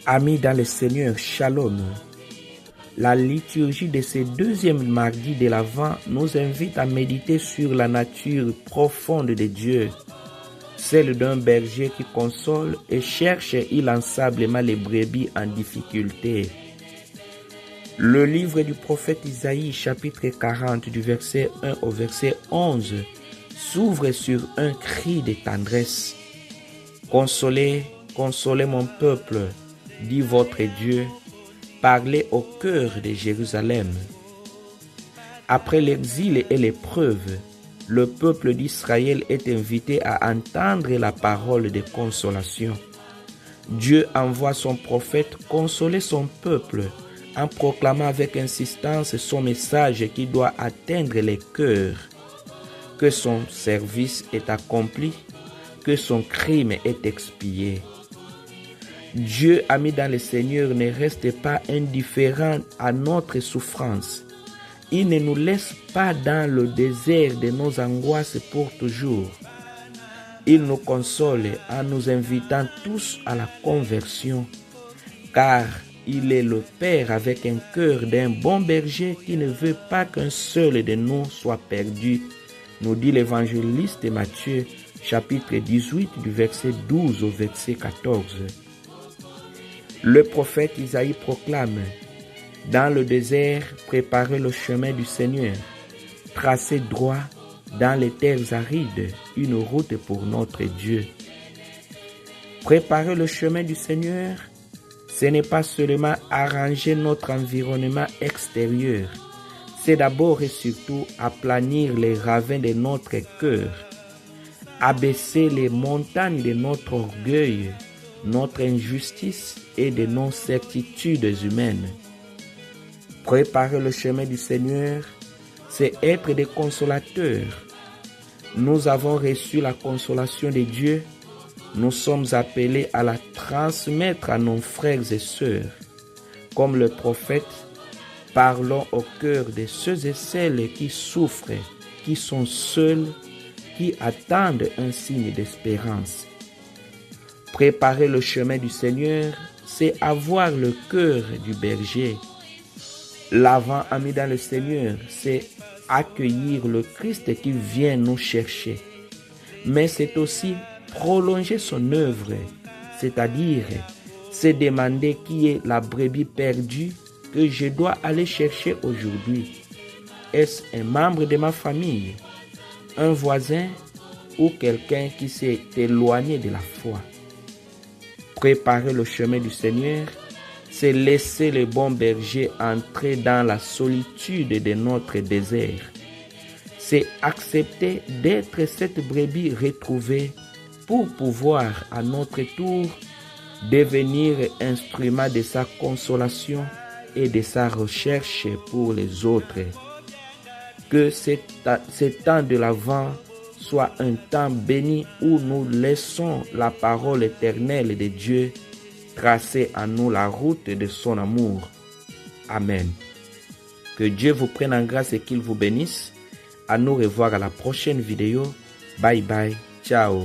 Amis dans le Seigneur, Shalom. La liturgie de ce deuxième mardi de l'Avent nous invite à méditer sur la nature profonde de Dieu, celle d'un berger qui console et cherche inlassablement les brebis en difficulté. Le livre du prophète Isaïe, chapitre 40, du verset 1 au verset 11, s'ouvre sur un cri de tendresse. Consolez, consolez mon peuple, dit votre Dieu, parlez au cœur de Jérusalem. Après l'exil et l'épreuve, le peuple d'Israël est invité à entendre la parole de consolation. Dieu envoie son prophète consoler son peuple en proclamant avec insistance son message qui doit atteindre les cœurs, que son service est accompli, que son crime est expié. Dieu, ami dans le Seigneur, ne reste pas indifférent à notre souffrance. Il ne nous laisse pas dans le désert de nos angoisses pour toujours. Il nous console en nous invitant tous à la conversion, car il est le Père avec un cœur d'un bon berger qui ne veut pas qu'un seul de nous soit perdu, nous dit l'évangéliste Matthieu, chapitre 18, du verset 12 au verset 14. Le prophète Isaïe proclame: dans le désert, préparez le chemin du Seigneur, tracez droit dans les terres arides une route pour notre Dieu. Préparer le chemin du Seigneur, ce n'est pas seulement arranger notre environnement extérieur, c'est d'abord et surtout aplanir les ravins de notre cœur, abaisser les montagnes de notre orgueil, notre injustice et de nos certitudes humaines. Préparer le chemin du Seigneur, c'est être des consolateurs. Nous avons reçu la consolation de Dieu, nous sommes appelés à la transmettre à nos frères et sœurs. Comme le prophète, parlons au cœur de ceux et celles qui souffrent, qui sont seuls, qui attendent un signe d'espérance. Préparer le chemin du Seigneur, c'est avoir le cœur du berger. L'avant, ami dans le Seigneur, c'est accueillir le Christ qui vient nous chercher. Mais c'est aussi prolonger son œuvre, c'est-à-dire se demander qui est la brebis perdue que je dois aller chercher aujourd'hui. Est-ce un membre de ma famille, un voisin ou quelqu'un qui s'est éloigné de la foi? Préparer le chemin du Seigneur, c'est laisser le bon berger entrer dans la solitude de notre désert. C'est accepter d'être cette brebis retrouvée pour pouvoir à notre tour devenir instrument de sa consolation et de sa recherche pour les autres. Que ce temps de l'Avent soit un temps béni où nous laissons la parole éternelle de Dieu tracer en nous la route de son amour. Amen. Que Dieu vous prenne en grâce et qu'il vous bénisse. À nous revoir à la prochaine vidéo. Bye bye. Ciao.